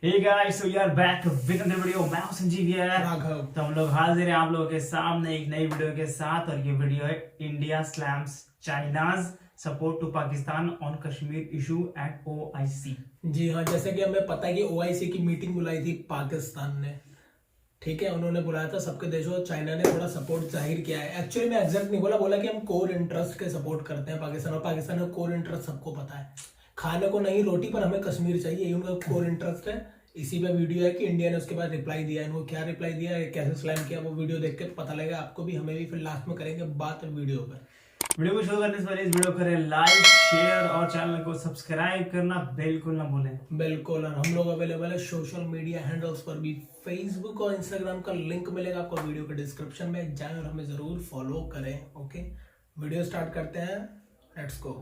Hey guys, so we are back with another video। मैं हूं संजीव यार। राघव। तो हम लोग हाजिर हैं आप लोगों के सामने एक नई वीडियो के साथ, और ये वीडियो है India slams China's support to Pakistan on Kashmir issue at OIC। जी हाँ, जैसे कि हमें पता है कि OIC की मीटिंग बुलाई थी पाकिस्तान ने। ठीक है, उन्होंने बुलाया था सबके देशों, चाइना ने थोड़ा सपोर्ट जाहिर किया है। एक्चुअली मैं एग्जैक्ट नहीं बोला कि हम कोर इंटरेस्ट के सपोर्ट करते हैं पाकिस्तान, और पाकिस्तान का कोर इंटरेस्ट सबको पता है। खाने को नहीं रोटी पर हमें कश्मीर चाहिए, ये उनका कोर इंटरेस्ट है। इसी पे वीडियो है कि इंडिया ने उसके बाद रिप्लाई दिया है। इनको क्या रिप्लाई दिया है, कैसे स्लैम किया, वो वीडियो देख के पता लगेगा आपको भी, हमें भी। फिर लास्ट में करेंगे बात वीडियो पर। वीडियो को शुरू करने से पहले इस वीडियो को करें लाइक, शेयर और चैनल को सब्सक्राइब करना बिल्कुल ना भूलें। बिल्कुल। और हम लोग अवेलेबल है सोशल मीडिया हैंडल्स पर भी, फेसबुक और इंस्टाग्राम का लिंक मिलेगा आपको वीडियो के डिस्क्रिप्शन में। जाएं और हमें जरूर फॉलो करें। ओके, वीडियो स्टार्ट करते हैं, let's go.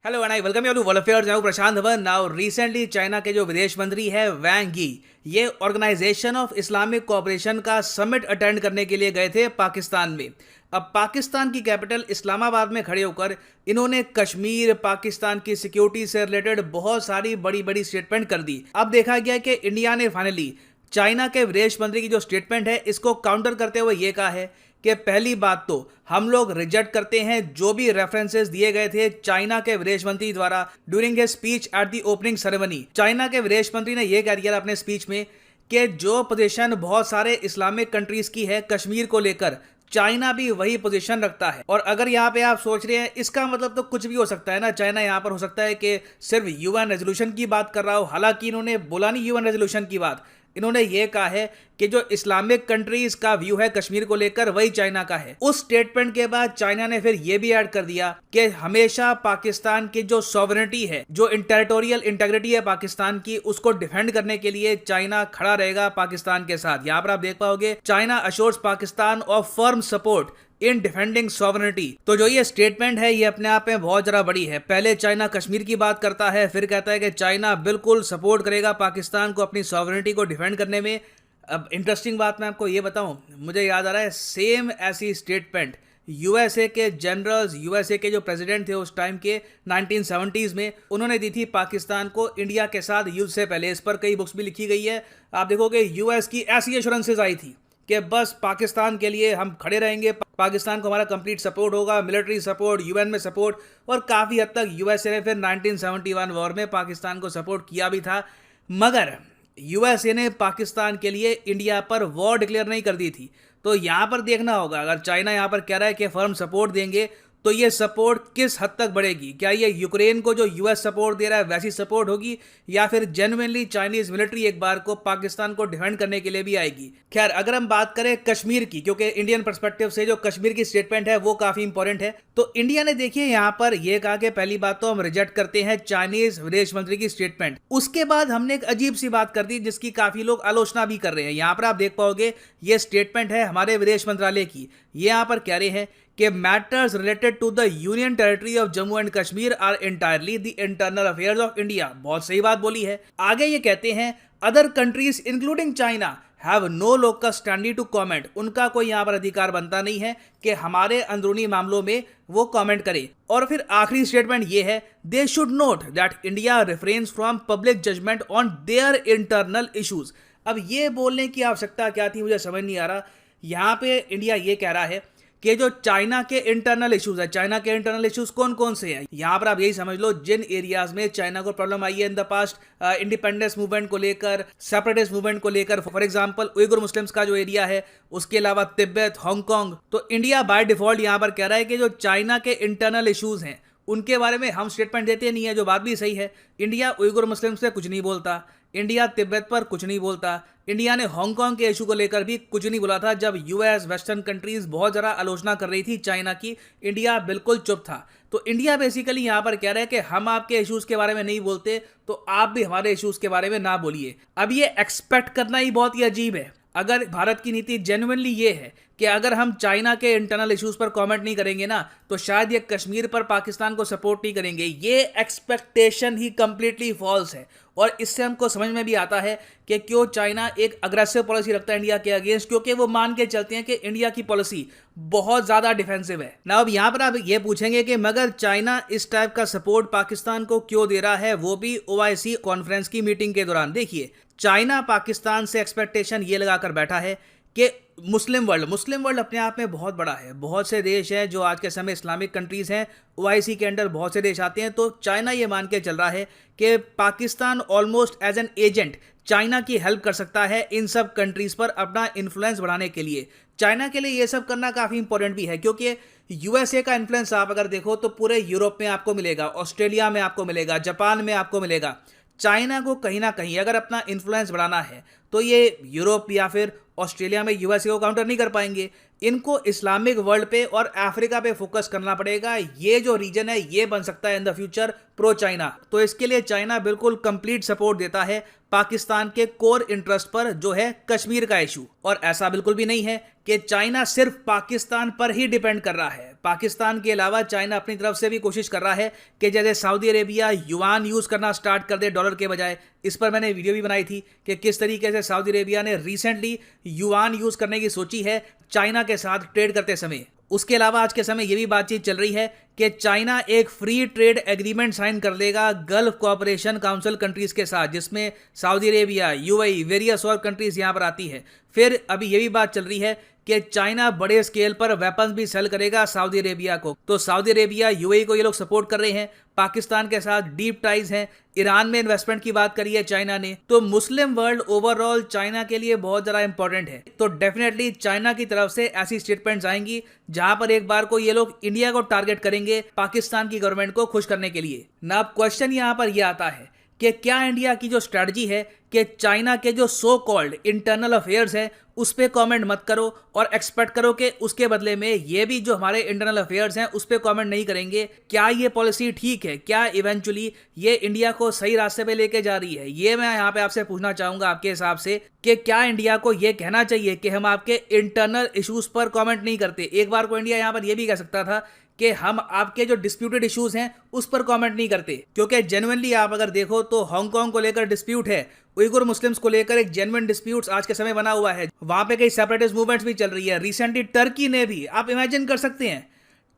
Hello and I welcome you to world affairs. मैं हूं Prashant Dhawan. Now recently China के जो विदेश मंत्री है वैंग यी, ये ऑर्गेनाइजेशन ऑफ इस्लामिक कोऑपरेशन का समिट अटेंड करने के लिए गए थे पाकिस्तान में। अब पाकिस्तान की कैपिटल इस्लामाबाद में खड़े होकर इन्होंने कश्मीर, पाकिस्तान की सिक्योरिटी से रिलेटेड बहुत सारी बड़ी बड़ी स्टेटमेंट कर दी। अब देखा गया कि इंडिया ने फाइनली चाइना के विदेश मंत्री की जो स्टेटमेंट है इसको काउंटर करते हुए ये कहा है कि पहली बात तो हम लोग रिजेक्ट करते हैं जो भी रेफरेंसेस दिए गए थे चाइना के विदेश मंत्री द्वारा during a speech at the opening ceremony. China के विदेश मंत्री ने यह कह दिया अपने स्पीच में कि जो पोजीशन बहुत सारे इस्लामिक कंट्रीज की है कश्मीर को लेकर, चाइना भी वही पोजीशन रखता है। और अगर यहाँ पे आप सोच रहे हैं इसका मतलब तो कुछ भी हो सकता है ना, चाइना यहाँ पर हो सकता है कि सिर्फ UN रेजोल्यूशन की बात कर रहा हो। हालांकि इन्होंने बोला नहीं UN रेजोल्यूशन की बात, इन्होंने ये कहा है कि जो इस्लामिक कंट्रीज का व्यू है कश्मीर को लेकर वही चाइना का है। उस स्टेटमेंट के बाद चाइना ने फिर ये भी ऐड कर दिया कि हमेशा पाकिस्तान की जो सॉवरेनिटी है, जो टेरिटोरियल इंटीग्रिटी है पाकिस्तान की, उसको डिफेंड करने के लिए चाइना खड़ा रहेगा पाकिस्तान के साथ। यहां पर आप देख पाओगे China assures Pakistan of firm support in defending sovereignty. तो जो ये स्टेटमेंट है ये अपने आप में बहुत जरा बड़ी है। पहले चाइना कश्मीर की बात करता है, फिर कहता है कि चाइना बिल्कुल सपोर्ट करेगा पाकिस्तान को अपनी सॉवरेनिटी को डिफेंड करने में। अब इंटरेस्टिंग बात मैं आपको ये बताऊं, मुझे याद आ रहा है सेम ऐसी स्टेटमेंट USA के जनरल्स, USA के जो प्रेसिडेंट थे उस टाइम के 1970s में, उन्होंने दी थी पाकिस्तान को इंडिया के साथ युद्ध से पहले। इस पर कई बुक्स भी लिखी गई है। आप देखोगे US की ऐसी एश्योरेंसेस आई थी कि बस पाकिस्तान के लिए हम खड़े रहेंगे, पाकिस्तान को हमारा कंप्लीट सपोर्ट होगा, मिलिट्री सपोर्ट, UN में सपोर्ट। और काफ़ी हद तक USA ने फिर 1971 वॉर में पाकिस्तान को सपोर्ट किया भी था। मगर USA ने पाकिस्तान के लिए इंडिया पर वॉर डिक्लेयर नहीं कर दी थी। तो यहाँ पर देखना होगा, अगर चाइना यहाँ पर कह रहा है कि फर्म सपोर्ट देंगे तो ये सपोर्ट किस हद तक बढ़ेगी। क्या ये यूक्रेन को जो US सपोर्ट दे रहा है वैसी सपोर्ट होगी, या फिर जेन्युइनली चाइनीज मिलिट्री एक बार को पाकिस्तान को डिफेंड करने के लिए भी आएगी। खैर, अगर हम बात करें कश्मीर की, क्योंकि इंडियन पर्सपेक्टिव से जो कश्मीर की स्टेटमेंट है वो काफी इंपॉर्टेंट है, तो इंडिया ने देखिए यहाँ पर यह कहा कि पहली बात तो हम रिजेक्ट करते हैं चाइनीज विदेश मंत्री की स्टेटमेंट। उसके बाद हमने एक अजीब सी बात कर दी जिसकी काफी लोग आलोचना भी कर रहे हैं। यहाँ पर आप देख पाओगे ये स्टेटमेंट है हमारे विदेश मंत्रालय की। ये यहाँ पर कह रहे हैं कि matters related to the union territory of Jammu and Kashmir are entirely the internal affairs of India. बहुत सही बात बोली है। आगे ये कहते हैं other countries including China have no locus standi to comment. उनका कोई यहाँ पर अधिकार बनता नहीं है कि हमारे अंदरूनी मामलों में वो कमेंट करे। और फिर आखिरी स्टेटमेंट ये है, they should note that India refrains from public judgement on their internal issues. अब ये बोलने की आवश्यकता क्या थी, मुझे समझ नहीं आ रहा। यहाँ पे इंडिया ये कह रहा है कि जो चाइना के इंटरनल इश्यूज है, चाइना के इंटरनल इश्यूज कौन कौन से हैं। यहाँ पर आप यही समझ लो जिन एरियाज में चाइना को प्रॉब्लम आई है in the past, independence movement को लेकर, सेपरेटिस्ट मूवमेंट को लेकर, फॉर एग्जांपल उइगुर मुस्लिम्स का जो एरिया है, उसके अलावा तिब्बत, हांगकांग। तो इंडिया बाय डिफॉल्ट यहाँ पर कह रहा है कि जो चाइना के इंटरनल इश्यूज हैं उनके बारे में हम स्टेटमेंट देते नहीं है, जो बात भी सही है। इंडिया उइगुर मुस्लिम से कुछ नहीं बोलता, इंडिया तिब्बत पर कुछ नहीं बोलता, इंडिया ने हांगकांग के इशू को लेकर भी कुछ नहीं बोला था। जब US वेस्टर्न कंट्रीज बहुत ज़रा आलोचना कर रही थी चाइना की, इंडिया बिल्कुल चुप था। तो इंडिया बेसिकली यहाँ पर कह रहा है कि हम आपके इश्यूज के बारे में नहीं बोलते तो आप भी हमारे इश्यूज के बारे में ना बोलिए। अब ये एक्सपेक्ट करना ही बहुत ही अजीब है। अगर भारत की नीति जेन्युइनली ये है कि अगर हम चाइना के इंटरनल इश्यूज पर कमेंट नहीं करेंगे ना, तो शायद ये कश्मीर पर पाकिस्तान को सपोर्ट नहीं करेंगे। ये एक्सपेक्टेशन ही कंप्लीटली फॉल्स है। और इससे हमको समझ में भी आता है कि क्यों चाइना एक अग्रेसिव पॉलिसी रखता है इंडिया के अगेंस्ट, क्योंकि वो मान के चलते हैं कि इंडिया की पॉलिसी बहुत ज्यादा डिफेंसिव है ना। अब यहां पर आप ये पूछेंगे कि मगर चाइना इस टाइप का सपोर्ट पाकिस्तान को क्यों दे रहा है, वो भी OIC कॉन्फ्रेंस की मीटिंग के दौरान। देखिए, चाइना पाकिस्तान से एक्सपेक्टेशन ये लगाकर बैठा है कि मुस्लिम वर्ल्ड अपने आप में बहुत बड़ा है। बहुत से देश हैं जो आज के समय इस्लामिक कंट्रीज हैं, OIC के अंडर बहुत से देश आते हैं। तो चाइना ये मान के चल रहा है कि Pakistan almost as an agent China की हेल्प कर सकता है इन सब कंट्रीज पर अपना इन्फ्लुएंस बढ़ाने के लिए। चाइना के लिए ये सब करना काफ़ी इंपॉर्टेंट भी है, क्योंकि USA का इन्फ्लुएंस आप अगर देखो तो पूरे यूरोप में आपको मिलेगा, ऑस्ट्रेलिया में आपको मिलेगा, जापान में आपको मिलेगा। चाइना को कहीं ना कहीं अगर अपना इन्फ्लुएंस बढ़ाना है तो ये यूरोप या फिर ऑस्ट्रेलिया में USA को काउंटर नहीं कर पाएंगे। इनको इस्लामिक वर्ल्ड पे और अफ्रीका पे फोकस करना पड़ेगा। ये जो रीजन है ये बन सकता है in the future pro China. तो इसके लिए चाइना बिल्कुल कंप्लीट सपोर्ट देता है पाकिस्तान के कोर इंटरेस्ट पर, जो है कश्मीर का इशू। और ऐसा बिल्कुल भी नहीं है कि चाइना सिर्फ पाकिस्तान पर ही डिपेंड कर रहा है। पाकिस्तान के अलावा चाइना अपनी तरफ से भी कोशिश कर रहा है कि जैसे सऊदी अरेबिया युआन यूज करना स्टार्ट कर दे डॉलर के बजाय। इस पर मैंने वीडियो भी बनाई थी कि किस तरीके से सऊदी अरेबिया ने रिसेंटली युआन यूज करने की सोची है चाइना के साथ ट्रेड करते समय। उसके अलावा आज के समय ये भी बातचीत चल रही है कि चाइना एक फ्री ट्रेड एग्रीमेंट साइन कर लेगा गल्फ कोऑपरेशन काउंसिल कंट्रीज के साथ, जिसमें सऊदी अरेबिया, UAE, वेरियस और कंट्रीज यहां पर आती है। फिर अभी ये भी बात चल रही है कि चाइना बड़े स्केल पर वेपन्स भी सेल करेगा सऊदी अरेबिया को। तो सऊदी अरेबिया, UAE को ये लोग सपोर्ट कर रहे हैं। पाकिस्तान के साथ डीप टाइज हैं। ईरान में इन्वेस्टमेंट की बात करी है चाइना ने। तो मुस्लिम वर्ल्ड ओवरऑल चाइना के लिए बहुत ज्यादा इंपॉर्टेंट है। तो डेफिनेटली चाइना की तरफ से ऐसी स्टेटमेंट्स आएंगी जहां पर एक बार को ये लोग इंडिया को टारगेट करेंगे पाकिस्तान की गवर्नमेंट को खुश करने के लिए ना। अब क्वेश्चन यहां पर यह आता है कि क्या इंडिया की जो स्ट्रेटजी है कि चाइना के जो सो कॉल्ड इंटरनल अफेयर्स है उस पर कमेंट मत करो और एक्सपेक्ट करो कि उसके बदले में ये भी जो हमारे इंटरनल अफेयर्स हैं उस पर कमेंट नहीं करेंगे। क्या ये पॉलिसी ठीक है? क्या इवेंचुअली ये इंडिया को सही रास्ते पे लेके जा रही है? ये मैं यहाँ पे आपसे पूछना चाहूंगा आपके हिसाब से कि क्या इंडिया को ये कहना चाहिए कि हम आपके इंटरनल इश्यूज पर कमेंट नहीं करते? एक बार को इंडिया यहाँ पर यह भी कह सकता था कि हम आपके जो डिस्प्यूटेड इश्यूज हैं उस पर कमेंट नहीं करते, क्योंकि जेन्युइनली आप अगर देखो तो हांगकांग को लेकर डिस्प्यूट है, उइगुर मुस्लिम्स को लेकर एक जेन्युइन डिस्प्यूट्स आज के समय बना हुआ है। वहां पे कई सेपरेटिस्ट मूवमेंट्स भी चल रही है। रिसेंटली टर्की ने भी, आप इमेजिन कर सकते हैं,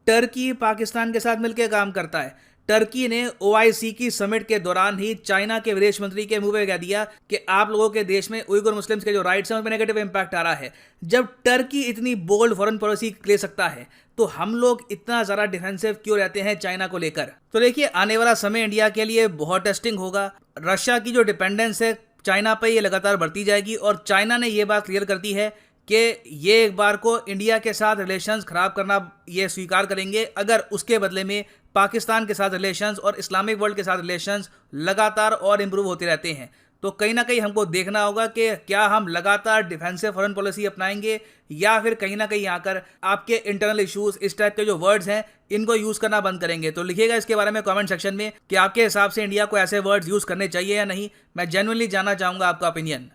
टर्की पाकिस्तान के साथ मिलकर काम करता है। टर्की ने OIC की समिट के दौरान ही चाइना के विदेश मंत्री के मुंह पे कह दिया कि आप लोगों के देश में उइगुर मुस्लिम्स के जो राइट्स हैं उन पर नेगेटिव इंपैक्ट आ रहा है। जब टर्की इतनी बोल्ड फॉरेन पॉलिसी ले सकता है तो हम लोग इतना ज़्यादा डिफेंसिव क्यों रहते हैं चाइना को लेकर? तो देखिए, आने वाला समय इंडिया के लिए बहुत टेस्टिंग होगा। रशिया की जो डिपेंडेंस है चाइना पर, ये लगातार बढ़ती जाएगी। और चाइना ने ये बात क्लियर कर दी है कि ये एक बार को इंडिया के साथ रिलेशंस खराब करना ये स्वीकार करेंगे अगर उसके बदले में पाकिस्तान के साथ रिलेशंस और इस्लामिक वर्ल्ड के साथ रिलेशंस लगातार और इम्प्रूव होते रहते हैं। तो कहीं ना कहीं हमको देखना होगा कि क्या हम लगातार डिफेंसिव फॉरेन पॉलिसी अपनाएंगे या फिर कहीं ना कहीं आकर आपके इंटरनल इश्यूज, इस टाइप के जो वर्ड्स हैं, इनको यूज करना बंद करेंगे। तो लिखिएगा इसके बारे में कमेंट सेक्शन में कि आपके हिसाब से इंडिया को ऐसे वर्ड्स यूज करने चाहिए या नहीं। मैं जेन्युइनली जानना चाहूंगा आपका ओपिनियन।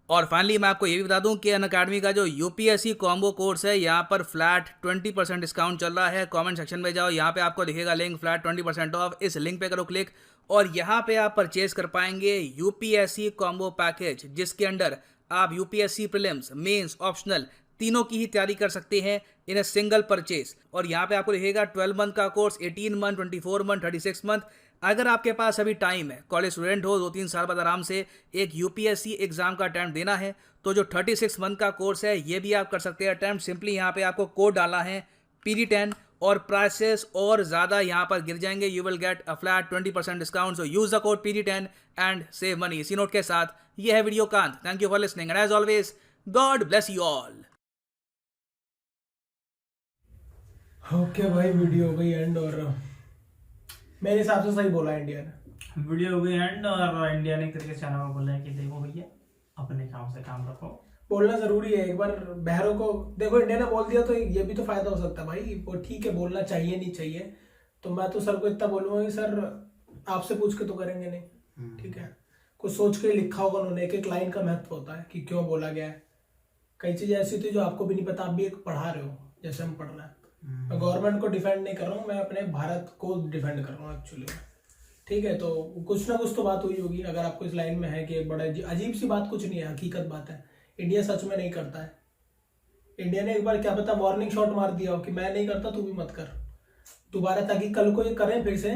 और फाइनली मैं आपको ये भी बता दूं कि अनअकैडमी का जो UPSC कॉम्बो कोर्स है, यहाँ पर फ्लैट 20% डिस्काउंट चल रहा है। कमेंट सेक्शन में जाओ, यहाँ पे आपको दिखेगा लिंक फ्लैट 20% ऑफ। इस लिंक पे करो क्लिक और यहाँ पे आप परचेज कर पाएंगे UPSC कॉम्बो पैकेज, जिसके अंडर आप UPSC प्रीलिम्स, मेंस, ऑप्शनल तीनों की ही तैयारी कर सकते हैं इन ए सिंगल परचेज। और यहाँ पे आपको दिखेगा 12 मंथ का कोर्स, 18 मंथ, 24 मंथ, 36 मंथ। अगर आपके पास अभी टाइम है, कॉलेज स्टूडेंट हो, 2-3 साल बाद आराम से एक UPSC एग्जाम का अटैम्प्ट देना है, तो जो 36 मंथ का कोर्स है ये भी आप कर सकते हैं अटैम्प्ट। सिंपली यहाँ पे आपको कोड डालना है PD10 और प्राइसेस और ज़्यादा यहाँ पर गिर जाएंगे। You will get a flat 20% discount. So use the code PD10 and save money. इसी नोट के साथ ये है वीडियो कांत। Thank you for listening and as always God bless you all. Okay भाई, वीडियो हो गई एंड और मेरे हिसाब से सही बोला इंडिया ने। वीडियो हो गई एंड और इंडिया ने एक तरीके से चाइना को बोला है कि देखो भैया अपने काम से काम रखो। बोलना जरूरी है। एक बार बहरों को देखो, इंडिया ने बोल दिया तो ये भी तो फायदा हो सकता है भाई। वो ठीक है, बोलना चाहिए नहीं चाहिए, तो मैं तो सर को इतना बोलूंगा कि सर आपसे पूछ के तो करेंगे नहीं, ठीक है, कुछ सोच के लिखा होगा उन्होंने। एक एक लाइन का महत्व होता है कि क्यों बोला गया है, कई चीजें ऐसी होती है जो आपको भी नहीं पता, आप भी एक पढ़ा रहे हो जैसे हम पढ़ रहे हैं। मैं गवर्नमेंट को डिफेंड नहीं कर रहा हूँ, मैं अपने भारत को डिफेंड कर रहा हूँ एक्चुअली। ठीक है, तो कुछ ना कुछ तो बात हुई होगी अगर आपको इस लाइन में है कि एक बड़ा अजीब सी बात कुछ नहीं है, हकीकत बात है। इंडिया सच में नहीं करता है। इंडिया ने एक बार क्या पता वार्निंग शॉट मार दिया हो कि मैं नहीं करता तू भी मत कर दोबारा, ताकि कल को ये करें फिर से।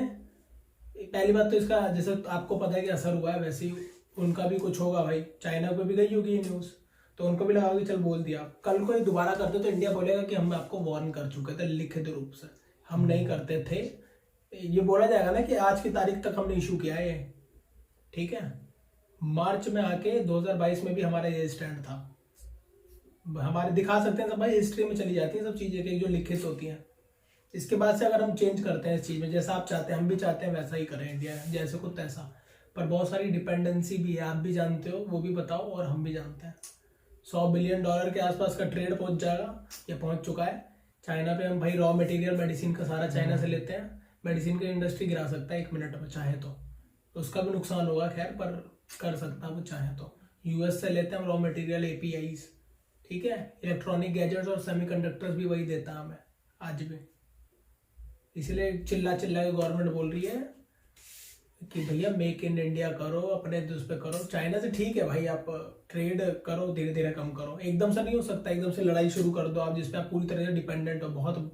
पहली बात तो इसका जैसे आपको पता है कि असर हुआ है, वैसे ही उनका भी कुछ होगा भाई। चाइना पे भी गई होगी ये न्यूज़, तो उनको भी लगा कि चल बोल दिया। कल को ये दोबारा करते तो इंडिया बोलेगा कि हम आपको वार्न कर चुके थे लिखित रूप से, हम नहीं करते थे। ये बोला जाएगा ना कि आज की तारीख तक हमने इशू किया है। ठीक है, मार्च में आके 2022 में भी हमारा ये स्टैंड था। हमारे दिखा सकते हैं सब भाई, हिस्ट्री में चली जाती है सब चीजें कि जो लिखित होती हैं। इसके बाद से अगर हम चेंज करते हैं इस चीज में, जैसा आप चाहते हैं हम भी चाहते हैं वैसा ही करें इंडिया, जैसे खुद तैसा। पर बहुत सारी डिपेंडेंसी भी है, आप भी जानते हो, वो भी बताओ और हम भी जानते हैं। $100 बिलियन के आसपास का ट्रेड पहुंच जाएगा या पहुंच चुका है चाइना पे। हम भाई रॉ मटेरियल मेडिसिन का सारा चाइना से लेते हैं। मेडिसिन की इंडस्ट्री गिरा सकता है 1 मिनट में चाहे तो उसका भी नुकसान होगा खैर, पर कर सकता है वो चाहे तो। यूएस से लेते हैं हम रॉ मटेरियल APIs। ठीक है, इलेक्ट्रॉनिक गैजेट्स और सेमीकंडक्टर्स भी वही देता है हमें आज भी। इसलिए चिल्ला चिल्ला के गवर्नमेंट बोल रही है कि भैया मेक इन इंडिया करो, अपने उस पर करो। चाइना से ठीक है भाई, आप ट्रेड करो, धीरे धीरे कम करो। एकदम से नहीं हो सकता, एकदम से लड़ाई शुरू कर दो आप जिसपे आप पूरी तरह से डिपेंडेंट हो। बहुत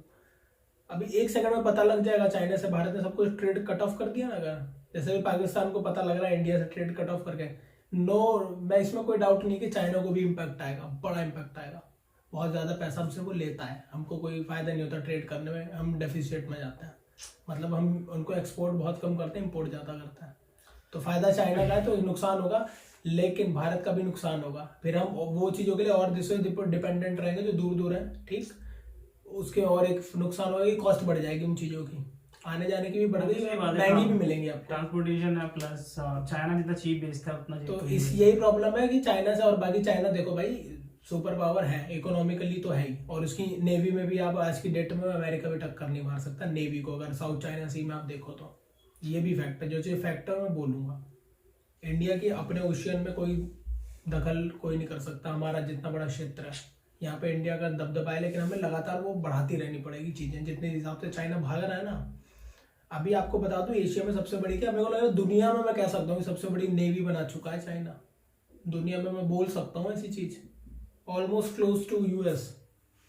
अभी 1 सेकंड में पता लग जाएगा चाइना से भारत ने सब कुछ ट्रेड कट ऑफ कर दिया ना। अगर जैसे भी पाकिस्तान को पता लग रहा है इंडिया से ट्रेड कट ऑफ करके, मैं इसमें कोई डाउट नहीं कि चाइना को भी इम्पैक्ट आएगा, बड़ा इम्पैक्ट आएगा। बहुत ज्यादा पैसा हमसे वो लेता है, हमको कोई फायदा नहीं होता ट्रेड करने में, हम डेफिसिट में जाते हैं। मतलब हम उनको एक्सपोर्ट बहुत कम करते हैं, इंपोर्ट ज्यादा करते हैं। तो फायदा चाइना का है तो नुकसान होगा, लेकिन भारत का भी नुकसान होगा। फिर हम वो चीजों के लिए और देशों से डिपेंडेंट रहेंगे जो दूर दूर है। ठीक, उसके और एक नुकसान होगा कि कॉस्ट बढ़ जाएगी उन चीजों की, आने जाने की भी बढ़ गई, महंगी भी मिलेंगी आपको। ट्रांसपोर्टेशन है, प्लस चाइना जितना चीप बेचता है उतना तो इस यही प्रॉब्लम है कि चाइना से, और बाकी चाइना देखो भाई सुपर पावर है, इकोनॉमिकली तो है ही, और उसकी नेवी में भी आप आज की डेट में अमेरिका भी टक्कर नहीं मार सकता नेवी को। अगर साउथ चाइना सी में आप देखो तो ये भी फैक्ट है। जो चीज फैक्टर मैं बोलूंगा, इंडिया की अपने ओशियन में कोई दखल कोई नहीं कर सकता। हमारा जितना बड़ा क्षेत्र है यहाँ पे इंडिया का दबदबा है, लेकिन हमें लगातार वो बढ़ाती रहनी पड़ेगी चीजें, जितने हिसाब से चाइना भाग रहा है ना। अभी आपको बता दूं एशिया में सबसे बड़ी क्या, मेरे को लग रहा है दुनिया में मैं कह सकता हूँ सबसे बड़ी नेवी बना चुका है चाइना। दुनिया में मैं बोल सकता हूँ ऐसी चीज, ऑलमोस्ट क्लोज टू US।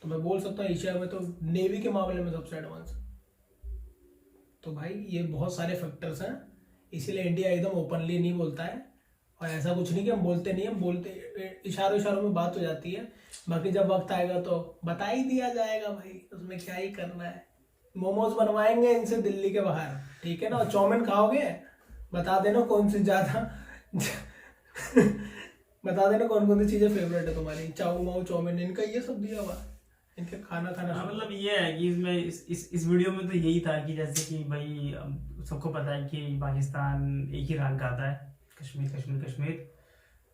तो मैं बोल सकता हूँ एशिया में तो नेवी के मामले में सबसे एडवांस। तो भाई ये बहुत सारे फैक्टर्स हैं, इसीलिए इंडिया एकदम ओपनली नहीं बोलता है। और ऐसा कुछ नहीं कि हम बोलते नहीं, हम बोलते इशारों इशारों में बात हो जाती है। बाकी जब वक्त आएगा तो बता ही दिया जाएगा भाई, उसमें क्या ही करना है। मोमोज बनवाएंगे इनसे दिल्ली के बाहर, ठीक है ना। और चाउमीन खाओगे, बता देना कौन सी ज्यादा बता देना कौन कौन सी चीजें फेवरेट है तुम्हारी। चाऊ माऊ चाउमीन इनका ये सब दिया हुआ, इनके खाना मतलब ये है कि इसमें इस वीडियो में तो यही था कि जैसे कि भाई सबको पता है कि पाकिस्तान एक ही रंग का आता है, कश्मीर कश्मीर कश्मीर।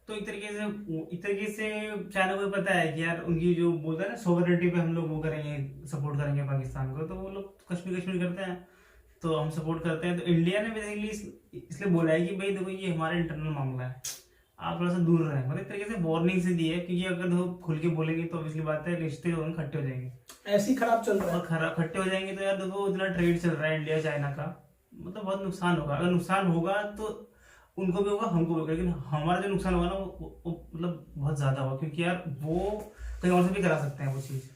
तो एक तरीके से चाइना को पता है कि यार उनकी जो बोलता है ना सोवरेनिटी पे हम लोग वो करेंगे, सपोर्ट करेंगे पाकिस्तान को। तो वो लोग कश्मीर कश्मीर करते हैं तो हम सपोर्ट करते हैं। तो इंडिया ने बेसिकली इसलिए बोला है कि भाई देखो ये हमारा इंटरनल मामला है, आप थोड़ा सा दूर रहें। मतलब एक तरीके से वार्निंग से दी है, क्योंकि अगर देखो खुल के बोलेंगे तो ऑब्वियसली बात है रिश्ते खट्टे हो जाएंगे, ऐसे ही खराब चल रहा है। और खराब खट्टे हो जाएंगे तो यार देखो इतना ट्रेड चल रहा है इंडिया चाइना का, मतलब बहुत नुकसान होगा। अगर नुकसान होगा तो उनको भी होगा, हमको भी होगा, लेकिन हमारा जो नुकसान होगा ना वो मतलब बहुत ज्यादा होगा, क्योंकि यार वो कहीं और से भी करा सकते हैं वो चीज।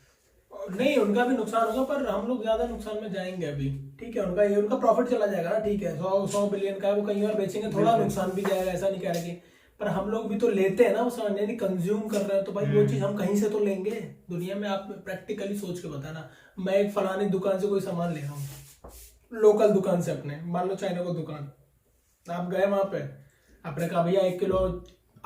नहीं, उनका भी नुकसान होगा, पर हम लोग ज्यादा नुकसान में जाएंगे अभी। ठीक है, उनका प्रॉफिट चला जाएगा ना, ठीक है 100 बिलियन का है, वो कहीं और बेचेंगे, थोड़ा नुकसान भी जाएगा, ऐसा नहीं कह रहे कि। पर हम लोग भी तो लेते हैं ना, वो समझ नहीं कंज्यूम कर रहे हैं, तो भाई वो चीज हम कहीं से तो लेंगे दुनिया में। आप प्रैक्टिकली सोच के बताना, मैं एक फलानी दुकान से कोई सामान ले रहा हूँ, लोकल दुकान से अपने, मान लो चाइना को दुकान, आप गए वहां पे, आपने कहा भैया 1 किलो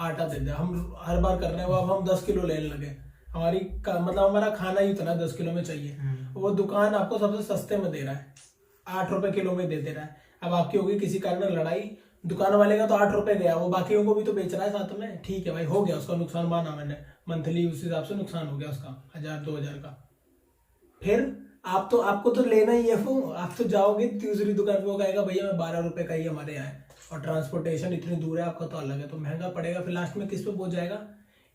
आटा दे दे। हम हर बार कर रहे हैं वो, अब हम 10 किलो लेने लगे। मतलब हमारा खाना ही उतना 10 किलो में चाहिए, वो दुकान आपको सबसे सस्ते में दे रहा है, 8 रुपए किलो में दे रहा है। अब आपकी होगी किसी कारण लड़ाई, दुकान वाले का तो 8 रुपए गया, वो बाकियों को भी तो बेच रहा है साथ में। ठीक है भाई, हो गया उसका नुकसान, माना मैंने, मंथली उस हिसाब से नुकसान हो गया उसका 1000-2000 का। फिर आपको तो लेना ही है वो, आप तो जाओगे दूसरी दुकान पे, वो कहेगा भैया मैं 12 रुपए का ही हमारे यहाँ है, और ट्रांसपोर्टेशन इतनी दूर है आपका तो अलग है, तो महंगा पड़ेगा। फिर लास्ट में किस पे बोझ जाएगा,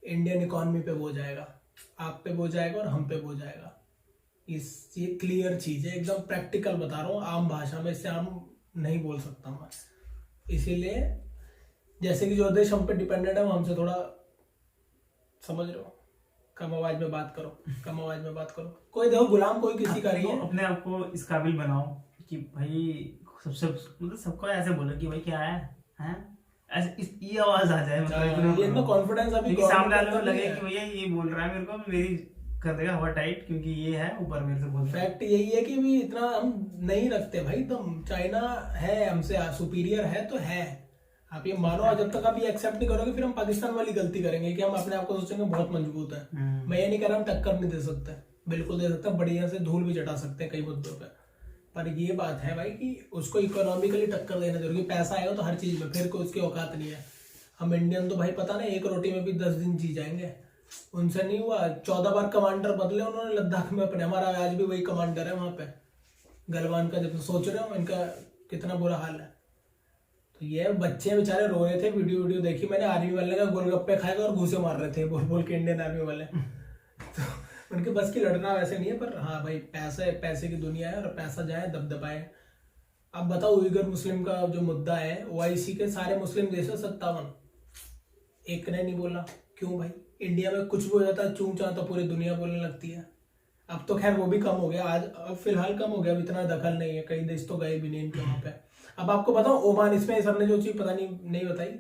इंडियन इकोनॉमी पे बोझ जाएगा। आप पे वो जाएगा और हम पे वो जाएगा। ये क्लियर चीज है, एकदम प्रैक्टिकल बता रहा हूँ, आम भाषा में, इससे आम नहीं बोल सकता मैं। इसीलिए जैसे कि जो देश हम पे डिपेंडेंट है वो हमसे थोड़ा, समझ रहे हो, कम आवाज में बात करो, कम आवाज में बात करो। कोई देखो गुलाम कोई किसी का नहीं है। अपने आप को इस काबिल बनाओ कि भाई सबसे मतलब सबको ऐसे बोलो कि भाई क्या है ऐसे ये आवाज आ जाए, मतलब ये इतना कॉन्फिडेंस अभी क्योंकि सामने वाले को गवर्नमेंट लगे में कि भैया ये बोल रहा है मेरे को, मेरी कर देगा हवा टाइट, क्योंकि ये है ऊपर मेरे से बोल रहा है। फैक्ट यही है कि भी इतना हम नहीं रखते भाई, तुम चाइना है हमसे सुपीरियर है तो है, आप ये मानो। और जब तक आप ये एक्सेप्ट नहीं करोगे फिर हम पाकिस्तान वाली गलती करेंगे कि हम अपने आप को सोचेंगे बहुत मजबूत है। मैं ये नहीं कह रहा हम टक्कर नहीं दे सकते, बिल्कुल दे सकते, बढ़िया से धूल भी चटा सकते हैं कई मुद्दों पे, पर ये बात है भाई कि उसको इकोनॉमिकली टक्कर देना जरूरी। पैसा आएगा तो हर चीज में, फिर कोई उसकी औकात नहीं है। हम इंडियन तो भाई पता नहीं, एक रोटी में भी 10 दिन जी जाएंगे, उनसे नहीं हुआ। 14 बार कमांडर बदले उन्होंने लद्दाख में अपने, हमारा आज भी वही कमांडर है वहां पे गलवान का। जब सोच रहे हो इनका कितना बुरा हाल है। तो ये बच्चे बेचारे रो रहे थे, वीडियो देखी मैंने, आर्मी वाले का गोलगप्पे खाएगा और घूसे मार रहे थे बोल बोल के इंडियन आर्मी वाले। तो उनके बस की लड़ना वैसे नहीं है, पर हाँ भाई पैसे की दुनिया है और पैसा जाए दबदबाए। अब बताओ उइगर मुस्लिम का जो मुद्दा है, ओआईसी के सारे मुस्लिम देश है 57, एक ने नहीं बोला। क्यों भाई? इंडिया में कुछ भी हो जाता है चूं चां तो पूरी दुनिया बोलने लगती है। अब तो खैर वो भी कम हो गया, आज अब फिलहाल कम हो गया, अब इतना दखल नहीं है, कई देश तो गए भी नहीं इनके वहां पे। अब आपको बताऊं ओमान, इसमें सबने जो चीज पता नहीं बताई,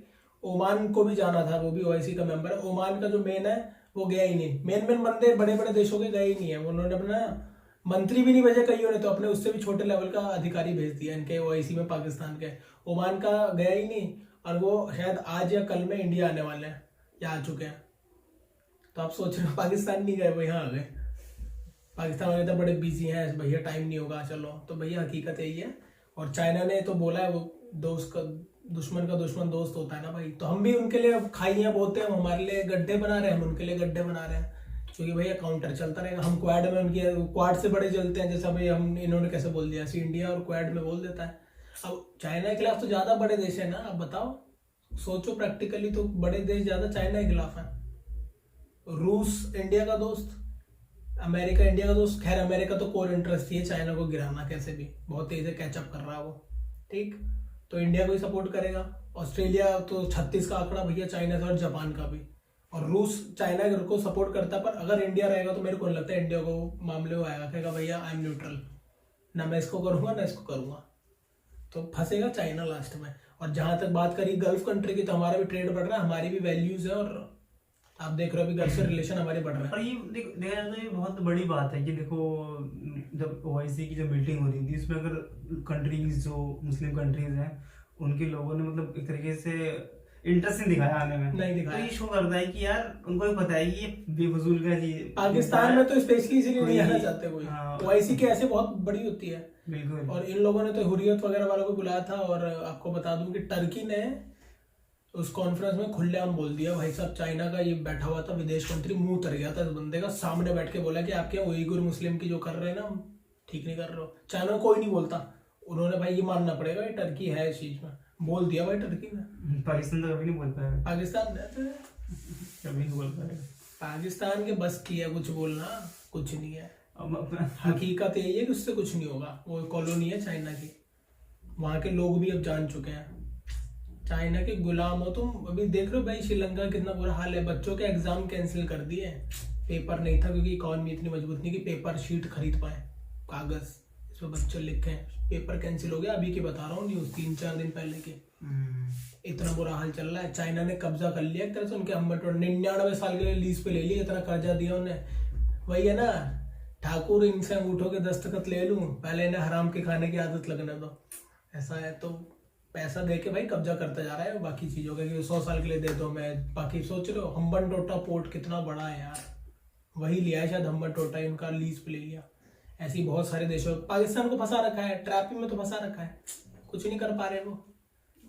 ओमान को भी जाना था, वो भी ओआईसी का मेंबर है। ओमान का जो मेन है वो गया ही नहीं, मेन बंदे बड़े बड़े देशों के गए ही नहीं है। उन्होंने अपना मंत्री भी नहीं भेजे कईयों ने, तो अपने उससे भी छोटे लेवल का अधिकारी भेज दिया इनके ओआईसी में पाकिस्तान के। ओमान का गया ही नहीं, और वो शायद आज या कल में इंडिया आने वाले हैं या आ चुके हैं। तो आप सोच रहे हो पाकिस्तान नहीं गए, वो यहाँ आ गए। पाकिस्तान वाले तो बड़े बिजी हैं, भैया टाइम नहीं होगा चलो, तो भैया हकीकत यही है। और चाइना ने तो बोला है वो दुश्मन का दुश्मन दोस्त होता है ना भाई, तो हम भी उनके लिए खाइयां बोलते हैं, हमारे लिए गड्ढे बना रहे हैं, हम उनके लिए गड्ढे बना रहे हैं, क्योंकि भैया काउंटर चलता रहेगा। हम क्वाड में उनकी क्वाड से बड़े चलते हैं, जैसा भाई हम इन्होंने कैसे बोल दिया, ऐसे इंडिया और क्वाड में बोल देता है। अब चाइना के खिलाफ तो ज्यादा बड़े देश है ना, अब बताओ सोचो प्रैक्टिकली, तो बड़े देश ज्यादा चाइना के खिलाफ है। रूस इंडिया का दोस्त, अमेरिका इंडिया का दोस्त। खैर अमेरिका तो कोर इंटरेस्ट ही है चाइना को गिराना, कैसे भी बहुत तेजी से कैचअप कर रहा है वो, ठीक, तो इंडिया को ही सपोर्ट करेगा। ऑस्ट्रेलिया तो 36 का आंकड़ा भैया चाइना से, और जापान का भी। और रूस चाइना को सपोर्ट करता है, पर अगर इंडिया रहेगा तो मेरे को लगता है इंडिया को मामले में आएगा, कहेगा भैया आई एम न्यूट्रल, ना मैं इसको करूंगा ना इसको करूंगा, तो फंसेगा चाइना लास्ट में। और जहां तक बात करी गल्फ कंट्री की, तो हमारा भी ट्रेड बढ़ रहा है, हमारी भी वैल्यूज है, और आप देख रहे हो अभी गल्फ से रिलेशन हमारे बढ़ रहे हैं। और ये देखा जाए तो ये बहुत बड़ी बात है कि देखो, जब ओआईसी की जो मीटिंग हो रही थी, इसमें अगर कंट्रीज जो मुस्लिम कंट्रीज हैं उनके लोगों ने मतलब एक तरीके से इंटरेस्ट नहीं दिखाया आने में, नहीं दिखाया। तो ये शो करता है कि यार उनको भी पता है कि ये बेफजूल का चीज। पाकिस्तान में तो स्पेशली इसीलिए नहीं आना कोई- चाहते कोई, हाँ। ओआईसी के ऐसे बहुत बड़ी होती है। बिल्कुल। और इन लोगों ने तो हुर्रियत वगैरह वालों को बुलाया था। और आपको बता दूं कि टर्की ने उस कॉन्फ्रेंस में खुलेआम बोल दिया, भाई साहब चाइना का ये बैठा हुआ था विदेश मंत्री, मुंह तर गया था इस बंदे का, सामने बैठ के बोला कि आपके उइगुर मुस्लिम की जो कर रहे हैं ना ठीक नहीं कर रहे हो। चाइना कोई नहीं बोलता, उन्होंने भाई ये मानना पड़ेगा, ये टर्की है इस चीज में, बोल दिया भाई टर्की ने। पाकिस्तान तो कभी नहीं बोल पाएगा, पाकिस्तान कभी नहीं बोल पाएगा। पाकिस्तान के बस की है कुछ बोलना, कुछ नहीं है। अब अपना हकीकत यही है कि उससे कुछ नहीं होगा, वो कॉलोनी है चाइना की, वहां के लोग भी अब जान चुके हैं, चाइना के गुलाम हो तुम। अभी देख रहे हो भाई श्रीलंका कितना बुरा हाल है, बच्चों के एग्जाम कैंसिल कर दिए, पेपर नहीं था क्योंकि इकोनॉमी इतनी मजबूत नहीं कि पेपर शीट खरीद पाए, कागज इसमें बच्चे लिखे, पेपर कैंसिल हो गया। अभी की बता रहा हूँ न्यूज 3-4 दिन पहले के, इतना बुरा हाल चल रहा है। चाइना ने कब्जा कर लिया एक तरह से उनके 99 साल के लिए लीज पे ले लिया, इतना कर्जा दिया उन्हें। वही है ना, ठाकुर इनसे अंगूठों के दस्तखत ले लूं, पहले इन्हें हराम के खाने की आदत लगने दो। ऐसा है, तो पैसा दे के भाई कब्जा करता जा रहा है बाकी चीजों का, कि 100 साल के लिए दे दो। मैं बाकी सोच रहे हो हम्बन टोटा पोर्ट कितना बड़ा है यार, वही लिया है शायद हम्बन टोटा, इनका लीज पे ले लिया। ऐसे ही बहुत सारे देशों, पाकिस्तान को फंसा रखा है, ट्रैपिंग में तो फंसा रखा है, कुछ नहीं कर पा रहे वो।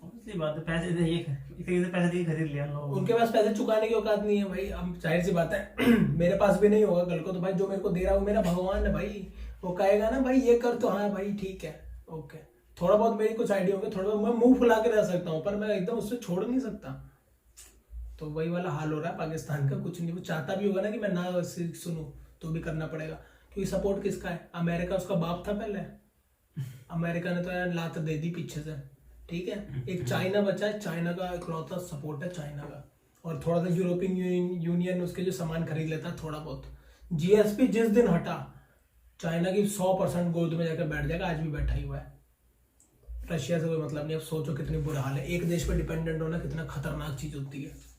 ऑब्वियसली बात है, पैसे दे एक तरीके से पैसे दे खरीद लिया लोगों उनके पास पैसे चुकाने की औकात नहीं है भाई। अब जाहिर सी बात है मेरे पास भी नहीं होगा कल को, तो भाई जो मेरे को दे रहा है वो मेरा भगवान है भाई, वो कहेगा ना भाई ये कर, तो हाँ भाई ठीक है ओके, थोड़ा बहुत मेरी कुछ आइडिया होगा, थोड़ा बहुत मैं मुंह फुला के रह सकता हूँ, पर मैं एकदम उससे छोड़ नहीं सकता। तो वही वाला हाल हो रहा है पाकिस्तान का। कुछ नहीं, वो चाहता भी होगा ना कि मैं ना सुनूं तो भी करना पड़ेगा, क्योंकि सपोर्ट किसका है? अमेरिका उसका बाप था पहले। अमेरिका ने तो यार लात दे दी पीछे से, ठीक है। एक चाइना बचा है, चाइना का इकलौता सपोर्ट है चाइना का, और थोड़ा सा यूरोपियन यूनियन उसके जो सामान खरीद लेता है थोड़ा बहुत। जीएसपी जिस दिन हटा, चाइना की 100% गोद में जाकर बैठ जाएगा, आज भी बैठा ही हुआ है। रशिया से कोई मतलब नहीं। अब सोचो कितनी बुरा हाल है, एक देश पे डिपेंडेंट होना कितना खतरनाक चीज होती है।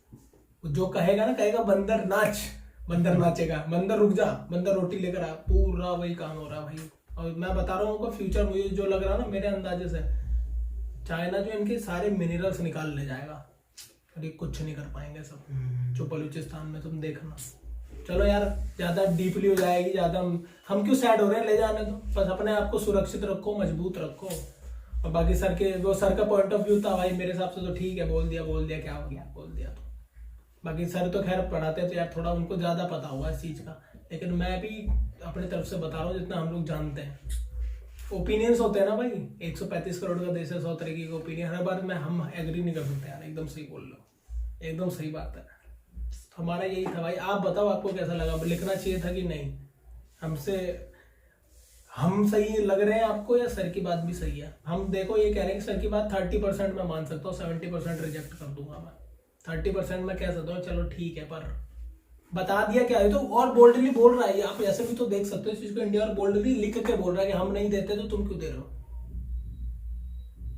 जो कहेगा ना, कहेगा बंदर नाच, बंदर नाचेगा, बंदर रुक जा, बंदर रोटी लेकर आ, पूरा वही काम हो रहा है भाई। और मैं बता रहा हूँ फ्यूचर मुझे जो लग रहा है ना, मेरे अंदाजे से चाइना जो इनके सारे मिनरल्स निकाल ले जाएगा, और ये कुछ नहीं कर पाएंगे सब। जो बलूचिस्तान में तुम देखना। चलो यार, ज्यादा डीपली हो जाएगी, ज्यादा हम क्यों सैड हो रहे हैं, ले जाने दो। बस अपने आप को सुरक्षित रखो, मजबूत रखो। और बाकी सर का पॉइंट ऑफ व्यू था भाई, मेरे हिसाब से तो ठीक है, बोल दिया क्या हो गया, बोल दिया। तो बाकी सर तो खैर पढ़ाते तो यार थोड़ा उनको ज्यादा पता हुआ इस चीज का, लेकिन मैं भी अपनी तरफ से बता रहा हूँ जितना हम लोग जानते हैं। ओपिनियंस होते हैं ना भाई, 135 करोड़ का देश है, 100 तरीके के ओपिनियन, हर बार में हम एग्री नहीं कर सकते यार। एकदम सही बोल रहे हो, एकदम सही बात है। हमारा यही था भाई। आप बताओ आपको कैसा लगा, लिखना चाहिए था कि नहीं? हम सही लग रहे हैं आपको, या सर की बात भी सही है? हम देखो ये कह रहे हैं कि सर की बात 30% मैं मान सकता हूँ, 70% रिजेक्ट कर दूंगा मैं। 30% मैं कह सकता हूँ चलो ठीक है, पर बता दिया क्या है तो। और बोल्डली बोल रहा है, आप ऐसे भी तो देख सकते हो इस चीज को, इंडिया और बोल्डली लिख के बोल रहा है कि हम नहीं देते तो तुम क्यों दे रहे हो।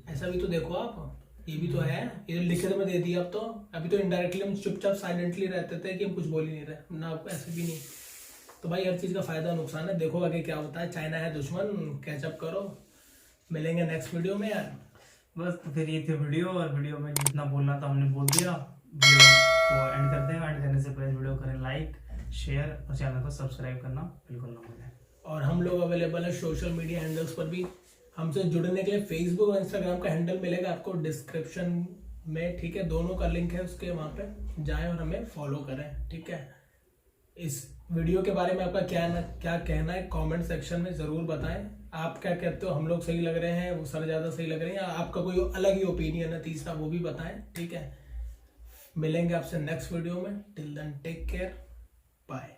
ऐसा भी तो देखो आप, ये भी तो है। ये लिखित में दे दिया अब तो। अभी तो इनडायरेक्टली हम चुपचाप साइलेंटली रहते थे कि हम कुछ बोल ही नहीं रहे ना, ऐसे भी नहीं। तो भाई हर चीज का फायदा नुकसान है, देखो आगे क्या होता है। चाइना है दुश्मन, कैचअप करो। मिलेंगे नेक्स्ट वीडियो में यार। बस तो फिर ये थे वीडियो, और वीडियो में जितना बोलना था हमने बोल दिया। वीडियो को एंड करते हैं। एंड करने से पहले वीडियो करें लाइक, शेयर और चैनल को सब्सक्राइब करना बिल्कुल ना भूलें। और हम लोग अवेलेबल है सोशल मीडिया हैंडल्स पर भी। हमसे जुड़ने के लिए फेसबुक और इंस्टाग्राम का हैंडल मिलेगा आपको डिस्क्रिप्शन में, ठीक है। दोनों का लिंक है उसके, वहां पे जाएं और हमें फॉलो करें, ठीक है। इस वीडियो के बारे में आपका क्या कहना है कमेंट सेक्शन में जरूर बताएं। आप क्या कहते हो, हम लोग सही लग रहे हैं, वो सर ज्यादा सही लग रहे हैं, या आपका कोई अलग ही ओपिनियन है तीसरा, वो भी बताएं, ठीक है। मिलेंगे आपसे नेक्स्ट वीडियो में। Till then take care, bye.